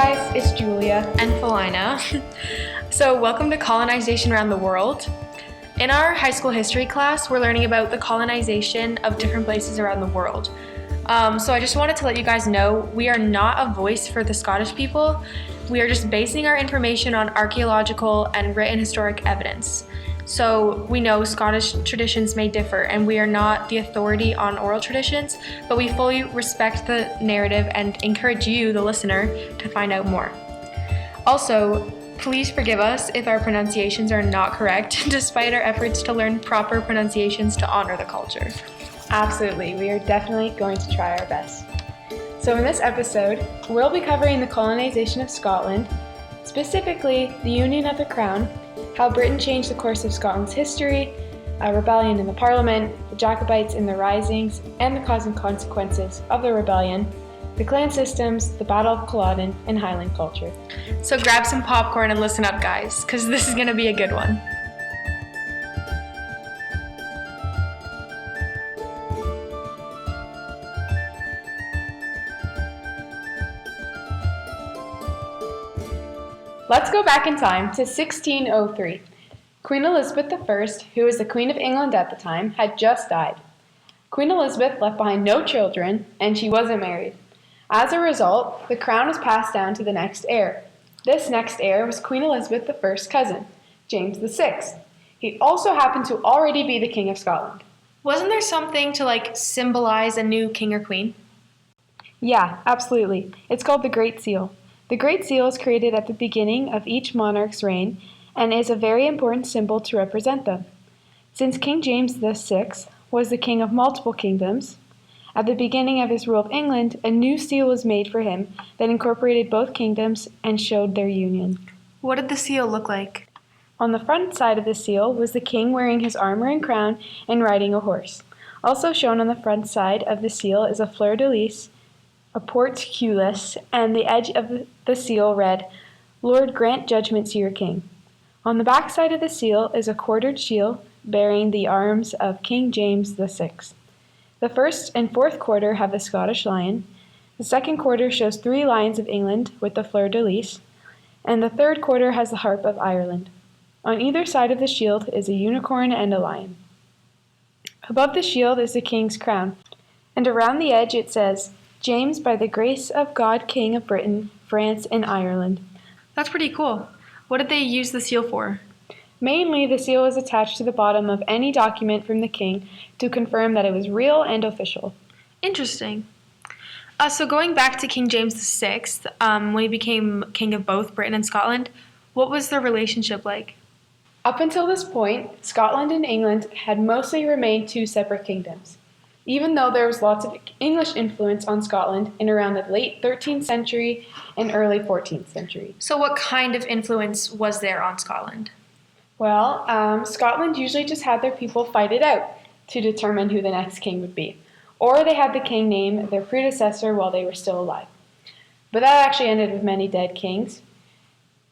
guys, it's Julia. And Felina. So welcome to Colonization Around the World. In our high school history class, we're learning about the colonization of different places around the world. So I just wanted to let you guys know we are not a voice for the Scottish people. We are just basing our information on archaeological and written historic evidence. So we know Scottish traditions may differ, and we are not the authority on oral traditions, but we fully respect the narrative and encourage you, the listener, to find out more. Also, please forgive us if our pronunciations are not correct, despite our efforts to learn proper pronunciations to honor the culture. Absolutely, we are definitely going to try our best. So in this episode, we'll be covering the colonization of Scotland, specifically the Union of the Crown, how Britain changed the course of Scotland's history, a rebellion in the Parliament, the Jacobites in the Risings, and the cause and consequences of the rebellion, the clan systems, the Battle of Culloden, and Highland culture. So grab some popcorn and listen up, guys, because this is going to be a good one. Let's go back in time to 1603. Queen Elizabeth I, who was the Queen of England at the time, had just died. Queen Elizabeth left behind no children, and she wasn't married. As a result, the crown was passed down to the next heir. This next heir was Queen Elizabeth I's cousin, James VI. He also happened to already be the King of Scotland. Wasn't there something to symbolize a new king or queen? Yeah, absolutely. It's called the Great Seal. The Great Seal is created at the beginning of each monarch's reign and is a very important symbol to represent them. Since King James VI was the king of multiple kingdoms, at the beginning of his rule of England, a new seal was made for him that incorporated both kingdoms and showed their union. What did the seal look like? On the front side of the seal was the king wearing his armor and crown and riding a horse. Also shown on the front side of the seal is a fleur-de-lis, a portcullis, and the edge of the seal read, "Lord, grant judgment to your king." On the back side of the seal is a quartered shield bearing the arms of King James VI. The first and fourth quarter have the Scottish lion. The second quarter shows 3 lions of England with the fleur-de-lis, and the third quarter has the harp of Ireland. On either side of the shield is a unicorn and a lion. Above the shield is the king's crown, and around the edge it says, "James, by the grace of God, King of Britain, France, and Ireland." That's pretty cool. What did they use the seal for? Mainly, the seal was attached to the bottom of any document from the king to confirm that it was real and official. Interesting. So going back to King James VI, when he became king of both Britain and Scotland, what was their relationship like? Up until this point, Scotland and England had mostly remained 2 separate kingdoms, even though there was lots of English influence on Scotland in around the late 13th century and early 14th century. So what kind of influence was there on Scotland? Well, Scotland usually just had their people fight it out to determine who the next king would be, or they had the king name their predecessor while they were still alive. But that actually ended with many dead kings.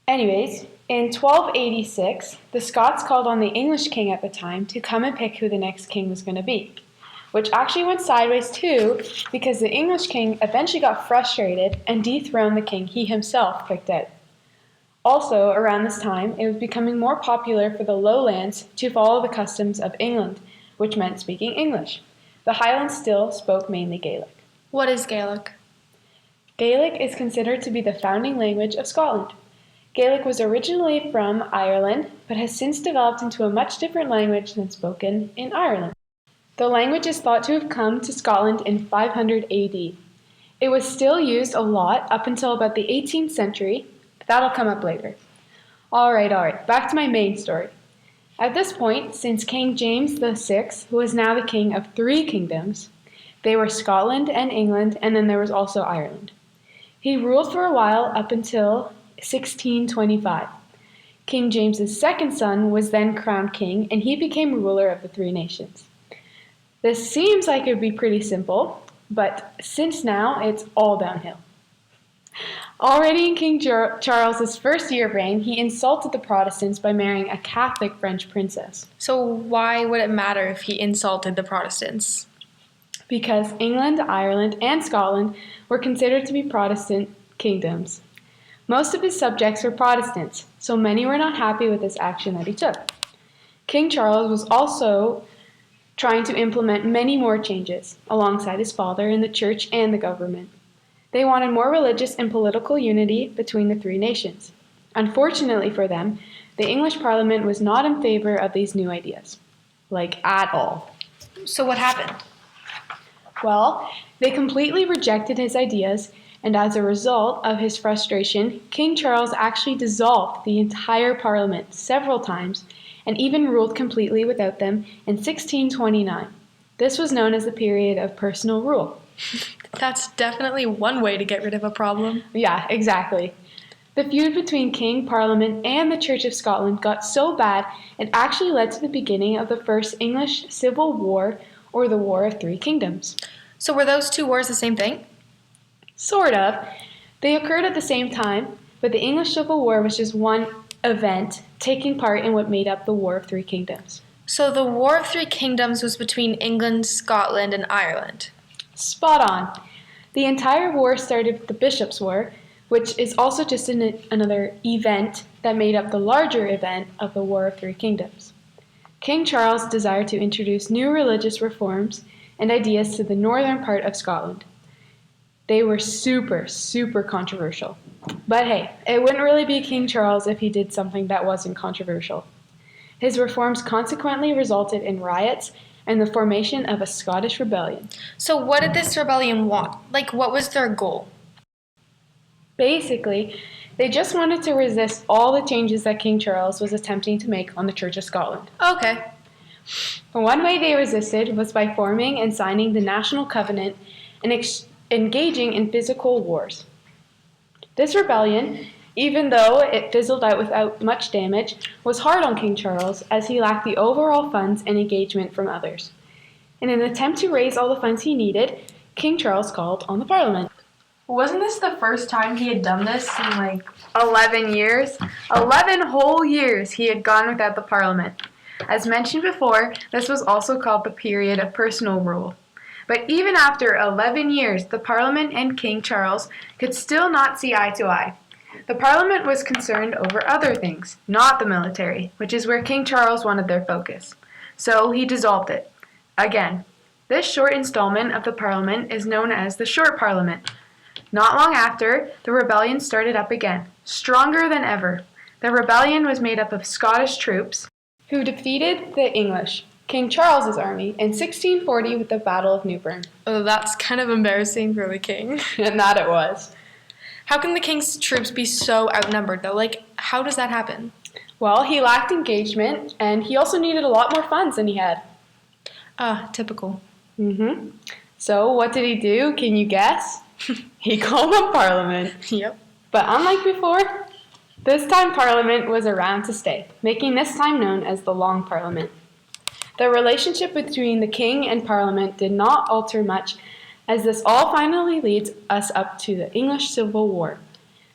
Anyways, in 1286, the Scots called on the English king at the time to come and pick who the next king was going to be, which actually went sideways too, because the English king eventually got frustrated and dethroned the king he himself picked out. Also, around this time, it was becoming more popular for the lowlands to follow the customs of England, which meant speaking English. The Highlands still spoke mainly Gaelic. What is Gaelic? Gaelic is considered to be the founding language of Scotland. Gaelic was originally from Ireland, but has since developed into a much different language than spoken in Ireland. The language is thought to have come to Scotland in 500 AD. It was still used a lot up until about the 18th century, but that'll come up later. Alright, back to my main story. At this point, since King James VI, who is now the king of 3 kingdoms, they were Scotland and England, and then there was also Ireland. He ruled for a while up until 1625. King James's second son was then crowned king, and he became ruler of the 3 nations. This seems like it would be pretty simple, but since now, it's all downhill. Already in King Charles's first year of reign, he insulted the Protestants by marrying a Catholic French princess. So why would it matter if he insulted the Protestants? Because England, Ireland, and Scotland were considered to be Protestant kingdoms. Most of his subjects were Protestants, so many were not happy with this action that he took. King Charles was also trying to implement many more changes, alongside his father in the church and the government. They wanted more religious and political unity between the three nations. Unfortunately for them, the English Parliament was not in favor of these new ideas. Like, at all. So what happened? Well, they completely rejected his ideas, and as a result of his frustration, King Charles actually dissolved the entire Parliament several times and even ruled completely without them in 1629. This was known as the period of personal rule. That's definitely one way to get rid of a problem. Yeah, exactly. The feud between King, Parliament, and the Church of Scotland got so bad it actually led to the beginning of the First English Civil War, or the War of Three Kingdoms. So were those two wars the same thing? Sort of. They occurred at the same time, but the English Civil War was just one event taking part in what made up the War of Three Kingdoms. So the War of Three Kingdoms was between England, Scotland, and Ireland. Spot on. The entire war started with the Bishops' War, which is also just another event that made up the larger event of the War of Three Kingdoms. King Charles desired to introduce new religious reforms and ideas to the northern part of Scotland. They were super, super controversial. But hey, it wouldn't really be King Charles if he did something that wasn't controversial. His reforms consequently resulted in riots and the formation of a Scottish rebellion. So what did this rebellion want? Like, what was their goal? Basically, they just wanted to resist all the changes that King Charles was attempting to make on the Church of Scotland. Okay. One way they resisted was by forming and signing the National Covenant and engaging in physical wars. This rebellion, even though it fizzled out without much damage, was hard on King Charles as he lacked the overall funds and engagement from others. In an attempt to raise all the funds he needed, King Charles called on the Parliament. Wasn't this the first time he had done this in 11 years? 11 whole years he had gone without the Parliament. As mentioned before, this was also called the period of personal rule. But even after 11 years, the Parliament and King Charles could still not see eye to eye. The Parliament was concerned over other things, not the military, which is where King Charles wanted their focus. So he dissolved it. Again, this short installment of the Parliament is known as the Short Parliament. Not long after, the rebellion started up again, stronger than ever. The rebellion was made up of Scottish troops who defeated the English, King Charles's army, in 1640 with the Battle of New Bern. Oh, that's kind of embarrassing for the king. And that it was. How can the king's troops be so outnumbered, though? How does that happen? Well, he lacked engagement, and he also needed a lot more funds than he had. Typical. So what did he do? Can you guess? He called on Parliament. Yep. But unlike before, this time Parliament was around to stay, making this time known as the Long Parliament. The relationship between the king and Parliament did not alter much, as this all finally leads us up to the English Civil War.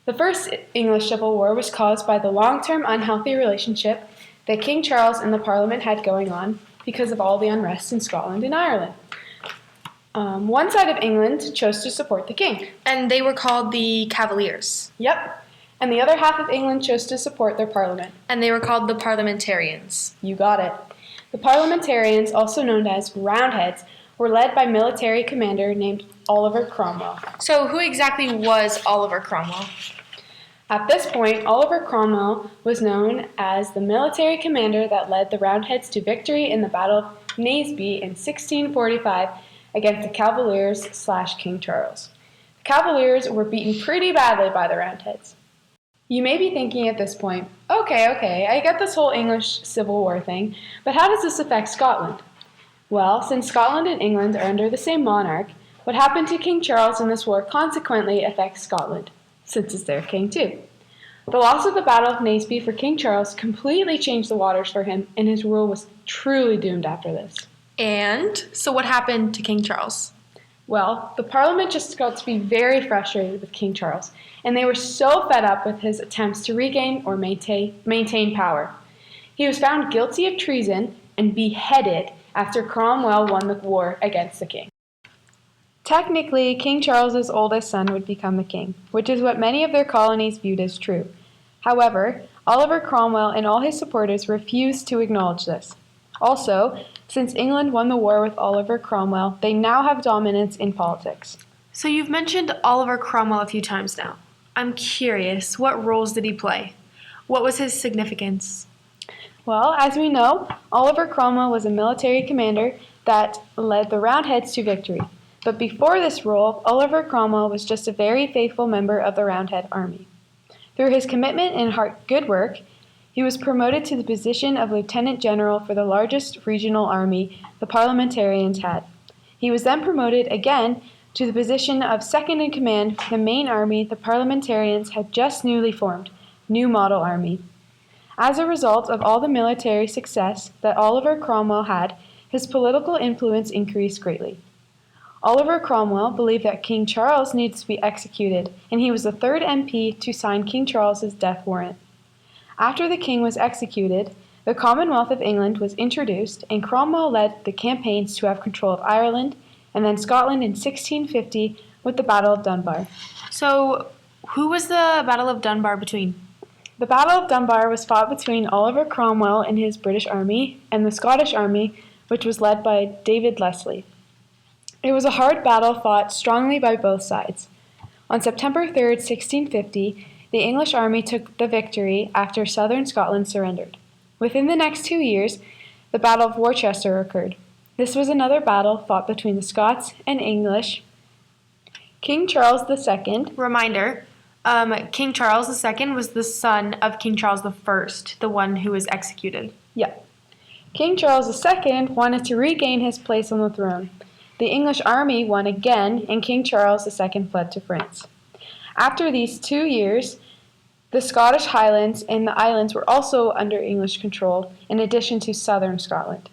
The First English Civil War was caused by the long-term unhealthy relationship that King Charles and the Parliament had going on because of all the unrest in Scotland and Ireland. One side of England chose to support the king. And they were called the Cavaliers. Yep. And the other half of England chose to support their parliament. And they were called the Parliamentarians. You got it. The Parliamentarians, also known as Roundheads, were led by military commander named Oliver Cromwell. So who exactly was Oliver Cromwell? At this point, Oliver Cromwell was known as the military commander that led the Roundheads to victory in the Battle of Naseby in 1645 against the Cavaliers/King Charles. The Cavaliers were beaten pretty badly by the Roundheads. You may be thinking at this point, okay, I get this whole English Civil War thing, but how does this affect Scotland? Well, since Scotland and England are under the same monarch, what happened to King Charles in this war consequently affects Scotland, since it's their king too. The loss of the Battle of Naseby for King Charles completely changed the waters for him, and his rule was truly doomed after this. And so what happened to King Charles? Well, the Parliament just got to be very frustrated with King Charles, and they were so fed up with his attempts to regain or maintain power. He was found guilty of treason and beheaded after Cromwell won the war against the king. Technically, King Charles's oldest son would become the king, which is what many of their colonies viewed as true. However, Oliver Cromwell and all his supporters refused to acknowledge this. Also, since England won the war with Oliver Cromwell, they now have dominance in politics. So you've mentioned Oliver Cromwell a few times now. I'm curious, what roles did he play? What was his significance? Well, as we know, Oliver Cromwell was a military commander that led the Roundheads to victory. But before this role, Oliver Cromwell was just a very faithful member of the Roundhead army. Through his commitment and good work, he was promoted to the position of lieutenant general for the largest regional army the parliamentarians had. He was then promoted again to the position of second in command for the main army the parliamentarians had just newly formed, New Model Army. As a result of all the military success that Oliver Cromwell had, his political influence increased greatly. Oliver Cromwell believed that King Charles needs to be executed, and he was the third MP to sign King Charles's death warrant. After the king was executed, the Commonwealth of England was introduced, and Cromwell led the campaigns to have control of Ireland and then Scotland in 1650 with the Battle of Dunbar. So, who was the Battle of Dunbar between? The Battle of Dunbar was fought between Oliver Cromwell and his British army and the Scottish army, which was led by David Leslie. It was a hard battle fought strongly by both sides. On September 3rd, 1650, the English army took the victory after southern Scotland surrendered. Within the next 2 years, the Battle of Worcester occurred. This was another battle fought between the Scots and English. King Charles II. Reminder, King Charles II was the son of King Charles I, the one who was executed. Yeah. King Charles II wanted to regain his place on the throne. The English army won again, and King Charles II fled to France. After these 2 years, the Scottish Highlands and the islands were also under English control, in addition to southern Scotland.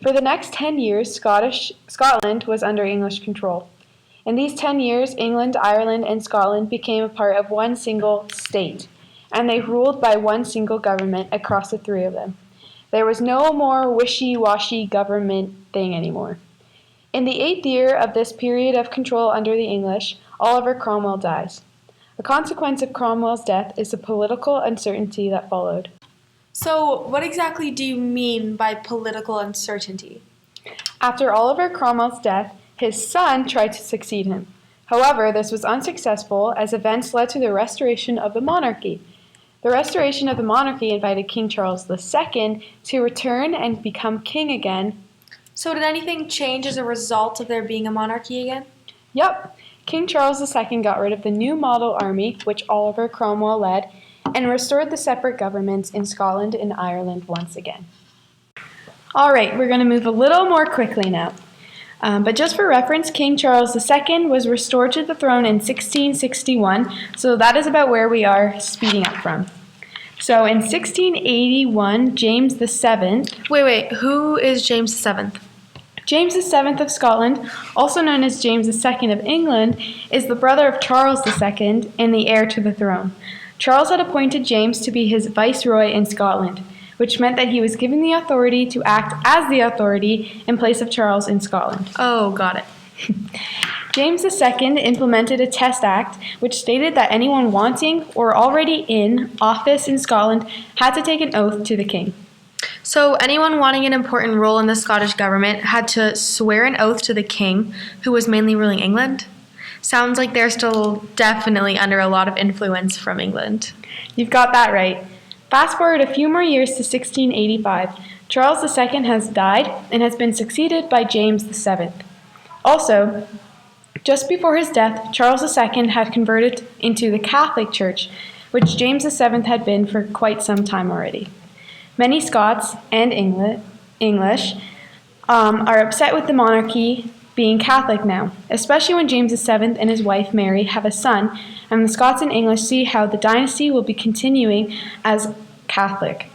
For the next 10 years, Scotland was under English control. In these 10 years, England, Ireland, and Scotland became a part of one single state, and they ruled by one single government across the three of them. There was no more wishy-washy government thing anymore. In the 8th year of this period of control under the English, Oliver Cromwell dies. A consequence of Cromwell's death is the political uncertainty that followed. So, what exactly do you mean by political uncertainty? After Oliver Cromwell's death, his son tried to succeed him. However, this was unsuccessful as events led to the restoration of the monarchy. The restoration of the monarchy invited King Charles II to return and become king again. So, did anything change as a result of there being a monarchy again? Yep. King Charles II got rid of the New Model Army, which Oliver Cromwell led, and restored the separate governments in Scotland and Ireland once again. All right, we're going to move a little more quickly now. But just for reference, King Charles II was restored to the throne in 1661, so that is about where we are speeding up from. So in 1681, James VII... Wait, who is James VII? James VII of Scotland, also known as James II of England, is the brother of Charles II and the heir to the throne. Charles had appointed James to be his viceroy in Scotland, which meant that he was given the authority to act as the authority in place of Charles in Scotland. Oh, got it. James II implemented a Test Act which stated that anyone wanting or already in office in Scotland had to take an oath to the king. So anyone wanting an important role in the Scottish government had to swear an oath to the king, who was mainly ruling England? Sounds like they're still definitely under a lot of influence from England. You've got that right. Fast forward a few more years to 1685. Charles II has died and has been succeeded by James VII. Also, just before his death, Charles II had converted into the Catholic Church, which James VII had been for quite some time already. Many Scots and English are upset with the monarchy being Catholic now, especially when James VII and his wife Mary have a son, and the Scots and English see how the dynasty will be continuing as Catholic.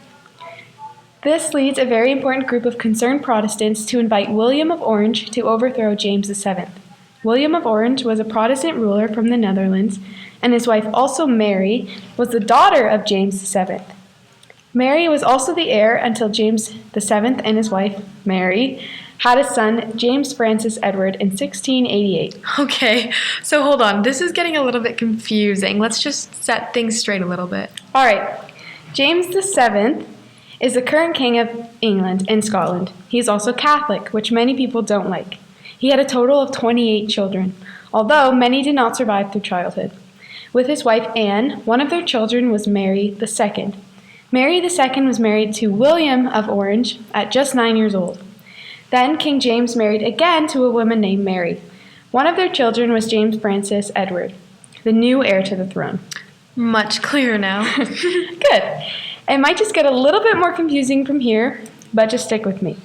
This leads a very important group of concerned Protestants to invite William of Orange to overthrow James VII. William of Orange was a Protestant ruler from the Netherlands, and his wife, also Mary, was the daughter of James VII. Mary was also the heir until James VII and his wife, Mary, had a son, James Francis Edward, in 1688. Okay, so hold on. This is getting a little bit confusing. Let's just set things straight a little bit. All right, James VII is the current king of England and Scotland. He is also Catholic, which many people don't like. He had a total of 28 children, although many did not survive through childhood. With his wife Anne, one of their children was Mary II. Mary II was married to William of Orange at just 9 years old. Then King James married again to a woman named Mary. One of their children was James Francis Edward, the new heir to the throne. Much clearer now. Good. It might just get a little bit more confusing from here, but just stick with me.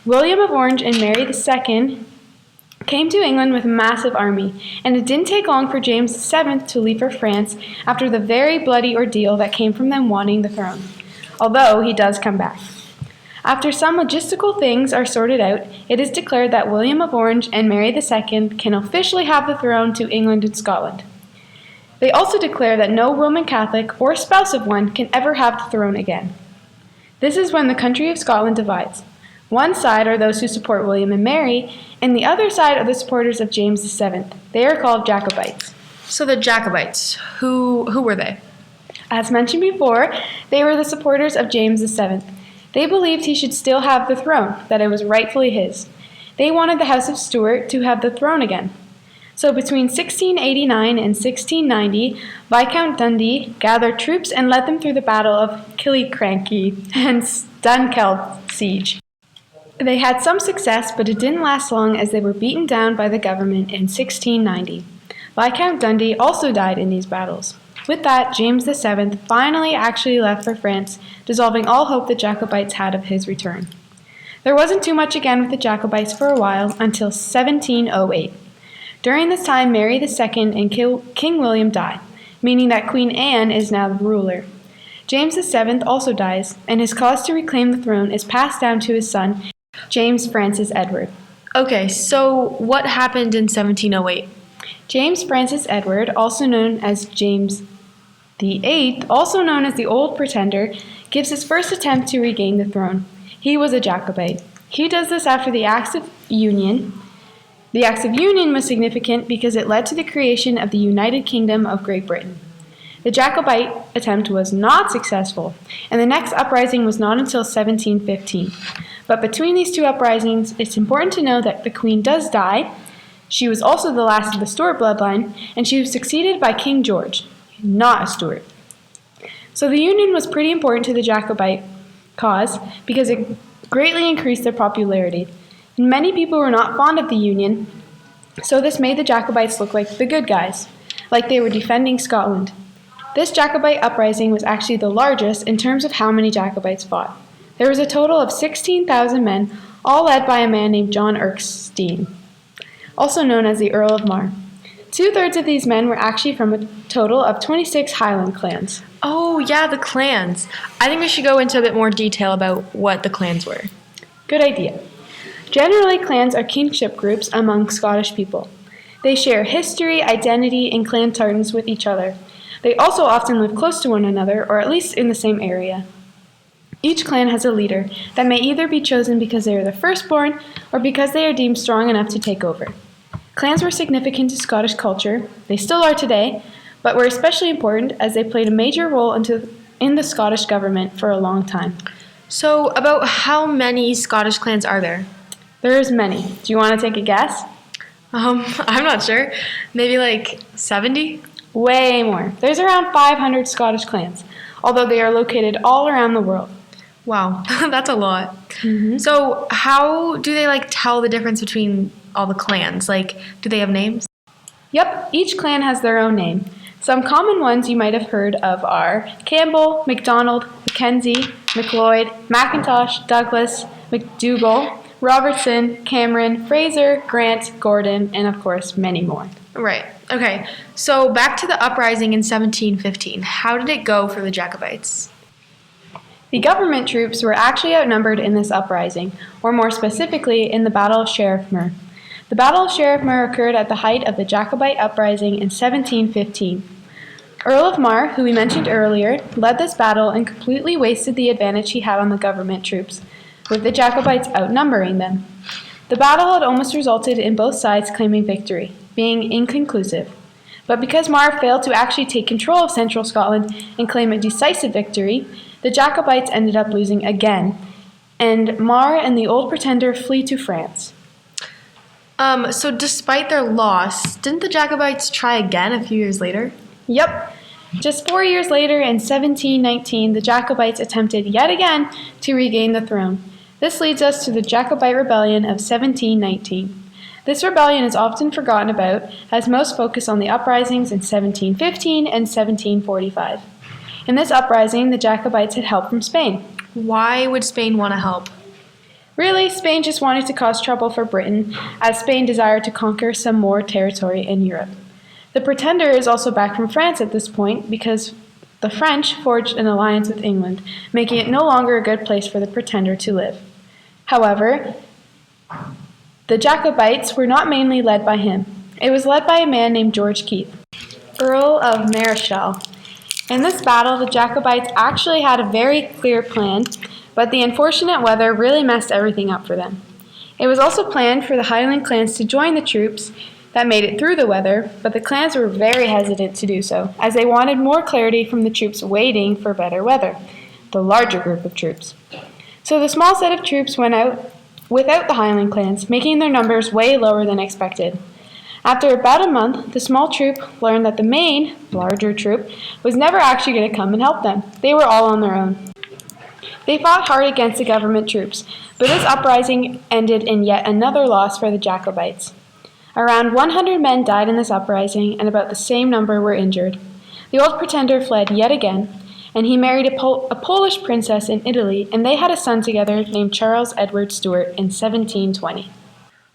William of Orange and Mary II came to England with a massive army, and it didn't take long for James VII to leave for France after the very bloody ordeal that came from them wanting the throne, although he does come back. After some logistical things are sorted out, it is declared that William of Orange and Mary II can officially have the throne to England and Scotland. They also declare that no Roman Catholic or spouse of one can ever have the throne again. This is when the country of Scotland divides. One side are those who support William and Mary, and the other side are the supporters of James VII. They are called Jacobites. So the Jacobites, who were they? As mentioned before, they were the supporters of James VII. They believed he should still have the throne, that it was rightfully his. They wanted the House of Stuart to have the throne again. So between 1689 and 1690, Viscount Dundee gathered troops and led them through the Battle of Killiecrankie and Dunkeld siege. They had some success, but it didn't last long as they were beaten down by the government in 1690. Viscount Dundee also died in these battles. With that, James VII finally actually left for France, dissolving all hope the Jacobites had of his return. There wasn't too much again with the Jacobites for a while until 1708. During this time, Mary II and King William die, meaning that Queen Anne is now the ruler. James VII also dies, and his cause to reclaim the throne is passed down to his son, James Francis Edward. Okay, so what happened in 1708? James Francis Edward, also known as James VIII, also known as the Old Pretender, gives his first attempt to regain the throne. He was a Jacobite. He does this after the Acts of Union. The Acts of Union was significant because it led to the creation of the United Kingdom of Great Britain. The Jacobite attempt was not successful, and the next uprising was not until 1715. But between these two uprisings, it's important to know that the Queen does die. She was also the last of the Stuart bloodline, and she was succeeded by King George, not a Stuart. So the Union was pretty important to the Jacobite cause because it greatly increased their popularity. And many people were not fond of the Union, so this made the Jacobites look like the good guys, like they were defending Scotland. This Jacobite uprising was actually the largest in terms of how many Jacobites fought. There was a total of 16,000 men, all led by a man named John Erskine, also known as the Earl of Mar. 2/3 of these men were actually from a total of 26 Highland clans. Oh, yeah, the clans. I think we should go into a bit more detail about what the clans were. Good idea. Generally, clans are kinship groups among Scottish people. They share history, identity, and clan ties with each other. They also often live close to one another, or at least in the same area. Each clan has a leader that may either be chosen because they are the firstborn or because they are deemed strong enough to take over. Clans were significant to Scottish culture. They still are today, but were especially important as they played a major role in the Scottish government for a long time. So, about how many Scottish clans are there? There's many. Do you want to take a guess? I'm not sure. Maybe like 70? Way more. There's around 500 Scottish clans, although they are located all around the world. Wow, that's a lot. Mm-hmm. So, how do they tell the difference between all the clans? Do they have names? Yep, each clan has their own name. Some common ones you might have heard of are Campbell, MacDonald, Mackenzie, McLeod, McIntosh, Douglas, McDougall, Robertson, Cameron, Fraser, Grant, Gordon, and of course, many more. Right. Okay. So back to the uprising in 1715. How did it go for the Jacobites? The government troops were actually outnumbered in this uprising, or more specifically, in the Battle of Sheriffmuir. The Battle of Sheriffmuir occurred at the height of the Jacobite uprising in 1715. Earl of Mar, who we mentioned earlier, led this battle and completely wasted the advantage he had on the government troops, with the Jacobites outnumbering them. The battle had almost resulted in both sides claiming victory, being inconclusive. But because Mar failed to actually take control of central Scotland and claim a decisive victory, the Jacobites ended up losing again, and Mar and the Old Pretender flee to France. So despite their loss, didn't the Jacobites try again a few years later? Yep. Just 4 years later, in 1719, the Jacobites attempted yet again to regain the throne. This leads us to the Jacobite Rebellion of 1719. This rebellion is often forgotten about, as most focus on the uprisings in 1715 and 1745. In this uprising, the Jacobites had help from Spain. Why would Spain want to help? Really, Spain just wanted to cause trouble for Britain, as Spain desired to conquer some more territory in Europe. The Pretender is also back from France at this point because the French forged an alliance with England, making it no longer a good place for the Pretender to live. However, the Jacobites were not mainly led by him. It was led by a man named George Keith, Earl of Marischal. In this battle, the Jacobites actually had a very clear plan, but the unfortunate weather really messed everything up for them. It was also planned for the Highland clans to join the troops that made it through the weather, but the clans were very hesitant to do so, as they wanted more clarity from the troops waiting for better weather, the larger group of troops. So the small set of troops went out without the Highland clans, making their numbers way lower than expected. After about a month, the small troop learned that the main, larger troop was never actually going to come and help them. They were all on their own. They fought hard against the government troops, but this uprising ended in yet another loss for the Jacobites. Around 100 men died in this uprising, and about the same number were injured. The Old Pretender fled yet again, and he married a Polish princess in Italy, and they had a son together named Charles Edward Stuart in 1720.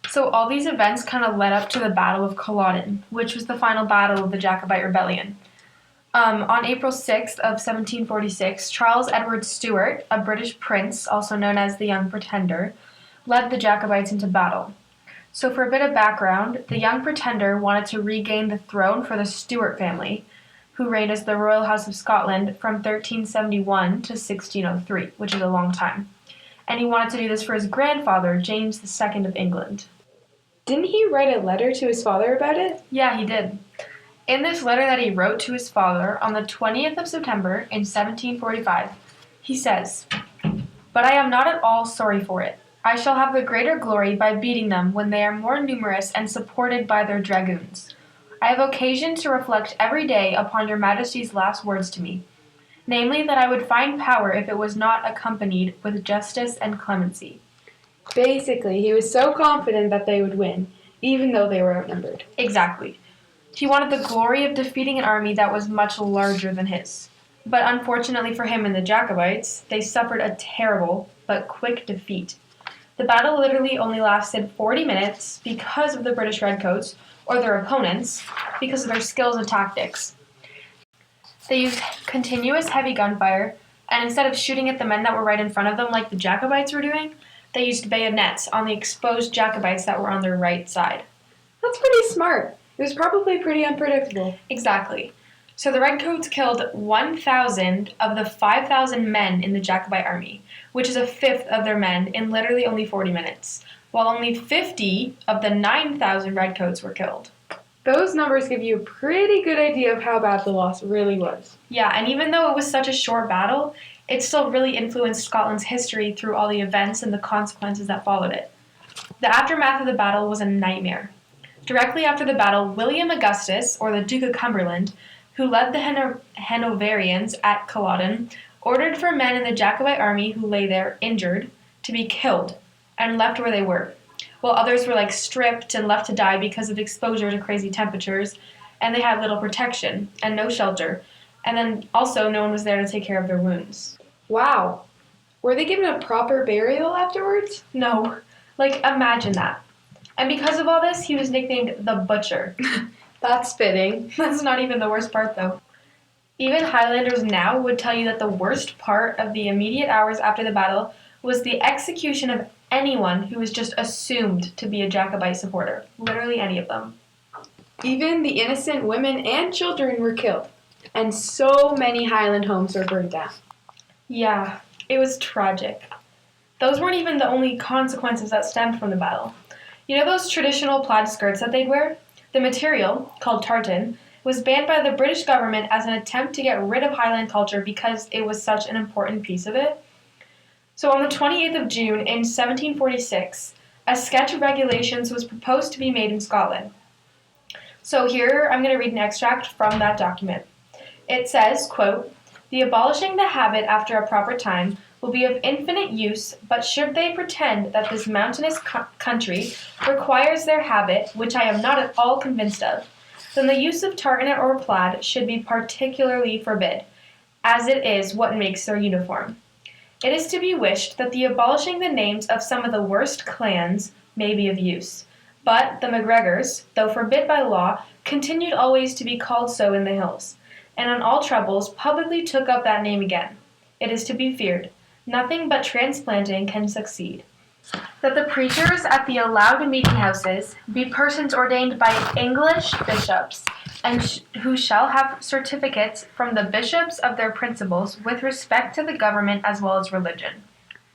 So all these events kind of led up to the Battle of Culloden, which was the final battle of the Jacobite Rebellion. On April 6th of 1746, Charles Edward Stuart, a British prince, also known as the Young Pretender, led the Jacobites into battle. So for a bit of background, the Young Pretender wanted to regain the throne for the Stuart family, who reigned as the Royal House of Scotland from 1371 to 1603, which is a long time. And he wanted to do this for his grandfather, James II of England. Didn't he write a letter to his father about it? Yeah, he did. In this letter that he wrote to his father on the 20th of September in 1745, he says, "But I am not at all sorry for it. I shall have the greater glory by beating them when they are more numerous and supported by their dragoons. I have occasion to reflect every day upon your Majesty's last words to me, namely that I would find power if it was not accompanied with justice and clemency." Basically, he was so confident that they would win, even though they were outnumbered. Exactly. He wanted the glory of defeating an army that was much larger than his. But unfortunately for him and the Jacobites, they suffered a terrible but quick defeat. The battle literally only lasted 40 minutes because of the British Redcoats, or their opponents, because of their skills and tactics. They used continuous heavy gunfire, and instead of shooting at the men that were right in front of them like the Jacobites were doing, they used bayonets on the exposed Jacobites that were on their right side. That's pretty smart. It was probably pretty unpredictable. Exactly. So the Redcoats killed 1,000 of the 5,000 men in the Jacobite army, which is a fifth of their men in literally only 40 minutes, while only 50 of the 9,000 Redcoats were killed. Those numbers give you a pretty good idea of how bad the loss really was. Yeah, and even though it was such a short battle, it still really influenced Scotland's history through all the events and the consequences that followed it. The aftermath of the battle was a nightmare. Directly after the battle, William Augustus, or the Duke of Cumberland, who led the Hanoverians at Culloden, ordered for men in the Jacobite army who lay there injured to be killed and left where they were, while others were stripped and left to die because of exposure to crazy temperatures, and they had little protection and no shelter, and then also no one was there to take care of their wounds. Wow. Were they given a proper burial afterwards? No. Imagine that. And because of all this, he was nicknamed the Butcher. That's fitting. That's not even the worst part, though. Even Highlanders now would tell you that the worst part of the immediate hours after the battle was the execution of anyone who was just assumed to be a Jacobite supporter. Literally any of them. Even the innocent women and children were killed. and so many Highland homes were burned down. Yeah, it was tragic. Those weren't even the only consequences that stemmed from the battle. You know those traditional plaid skirts that they'd wear? The material, called tartan, was banned by the British government as an attempt to get rid of Highland culture because it was such an important piece of it. So on the 28th of June in 1746, a sketch of regulations was proposed to be made in Scotland. So here I'm going to read an extract from that document. It says, quote, "The abolishing the habit after a proper time will be of infinite use, but should they pretend that this mountainous country requires their habit, which I am not at all convinced of, then the use of tartan or plaid should be particularly forbid, as it is what makes their uniform. It is to be wished that the abolishing the names of some of the worst clans may be of use, but the MacGregors, though forbid by law, continued always to be called so in the hills, and on all troubles publicly took up that name again. It is to be feared. Nothing but transplanting can succeed. That the preachers at the allowed meeting houses be persons ordained by English bishops, and who shall have certificates from the bishops of their principles with respect to the government as well as religion."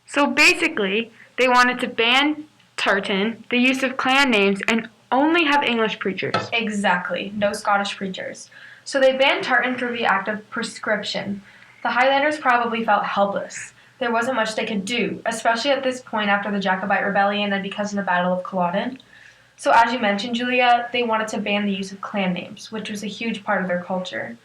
So basically, they wanted to ban tartan, the use of clan names, and only have English preachers. Exactly, no Scottish preachers. So they banned tartan through the act of prescription. The Highlanders probably felt helpless. There wasn't much they could do, especially at this point after the Jacobite Rebellion and because of the Battle of Culloden. So as you mentioned, Julia, they wanted to ban the use of clan names, which was a huge part of their culture.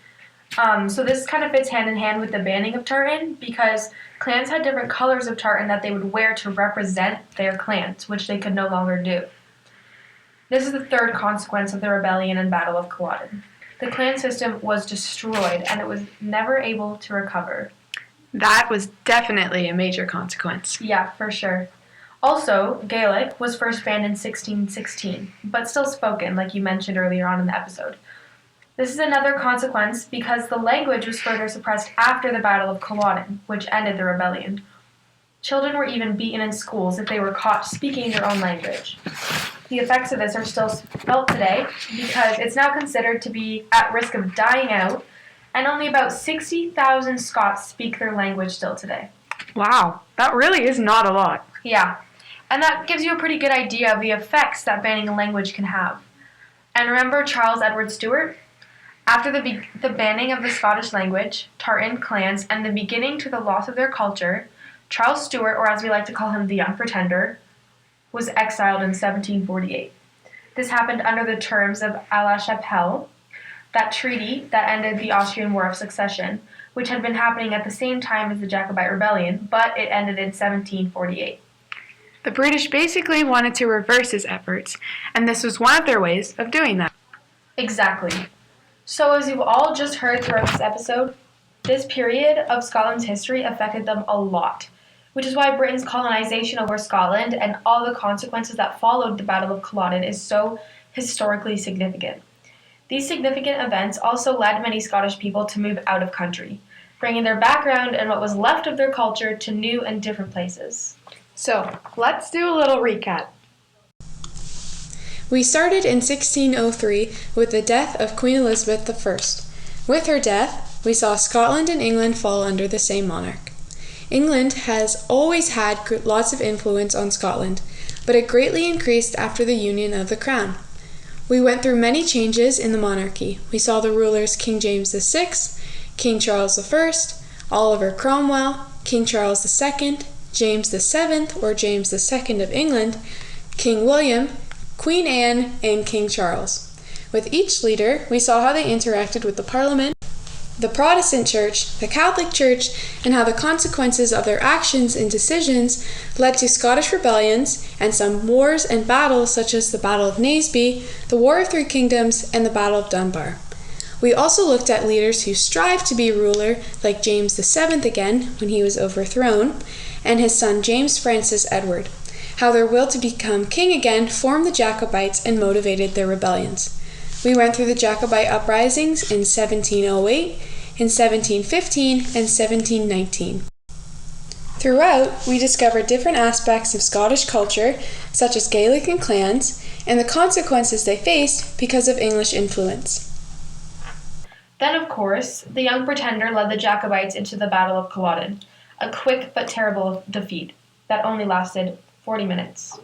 So this kind of fits hand in hand with the banning of tartan because clans had different colors of tartan that they would wear to represent their clans, which they could no longer do. This is the third consequence of the rebellion and Battle of Culloden. The clan system was destroyed and it was never able to recover. That was definitely a major consequence. Yeah, for sure. Also, Gaelic was first banned in 1616, but still spoken, like you mentioned earlier on in the episode. This is another consequence because the language was further suppressed after the Battle of Culloden, which ended the rebellion. Children were even beaten in schools if they were caught speaking their own language. The effects of this are still felt today because it's now considered to be at risk of dying out, and only about 60,000 Scots speak their language still today. Wow, that really is not a lot. Yeah, and that gives you a pretty good idea of the effects that banning a language can have. And remember Charles Edward Stuart? After the banning of the Scottish language, tartan clans, and the beginning to the loss of their culture, Charles Stuart, or as we like to call him, the Young Pretender, was exiled in 1748. This happened under the terms of Aix-la-Chapelle, that treaty that ended the Austrian War of Succession, which had been happening at the same time as the Jacobite Rebellion, but it ended in 1748. The British basically wanted to reverse his efforts, and this was one of their ways of doing that. Exactly. So as you've all just heard throughout this episode, this period of Scotland's history affected them a lot, which is why Britain's colonization over Scotland and all the consequences that followed the Battle of Culloden is so historically significant. These significant events also led many Scottish people to move out of country, bringing their background and what was left of their culture to new and different places. So, let's do a little recap. We started in 1603 with the death of Queen Elizabeth I. With her death, we saw Scotland and England fall under the same monarch. England has always had lots of influence on Scotland, but it greatly increased after the union of the crown. We went through many changes in the monarchy. We saw the rulers King James VI, King Charles I, Oliver Cromwell, King Charles II, James VII or James II of England, King William, Queen Anne, and King Charles. With each leader, we saw how they interacted with the Parliament, the Protestant Church, the Catholic Church, and how the consequences of their actions and decisions led to Scottish rebellions and some wars and battles such as the Battle of Naseby, the War of Three Kingdoms, and the Battle of Dunbar. We also looked at leaders who strived to be ruler, like James VII again when he was overthrown, and his son James Francis Edward, how their will to become king again formed the Jacobites and motivated their rebellions. We went through the Jacobite uprisings in 1708, in 1715, and 1719. Throughout, we discovered different aspects of Scottish culture, such as Gaelic and clans, and the consequences they faced because of English influence. Then, of course, the young pretender led the Jacobites into the Battle of Culloden, a quick but terrible defeat that only lasted 40 minutes.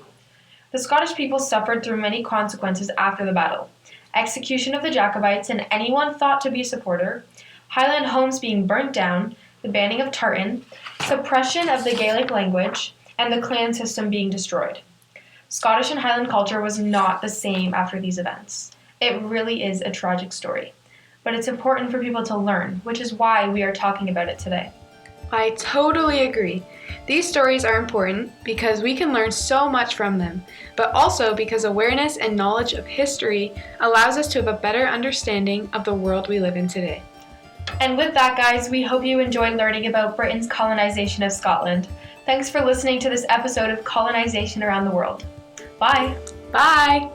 The Scottish people suffered through many consequences after the battle: execution of the Jacobites and anyone thought to be a supporter, Highland homes being burnt down, the banning of tartan, suppression of the Gaelic language, and the clan system being destroyed. Scottish and Highland culture was not the same after these events. It really is a tragic story. But it's important for people to learn, which is why we are talking about it today. I totally agree. These stories are important because we can learn so much from them, but also because awareness and knowledge of history allows us to have a better understanding of the world we live in today. And with that, guys, we hope you enjoyed learning about Britain's colonization of Scotland. Thanks for listening to this episode of Colonization Around the World. Bye! Bye!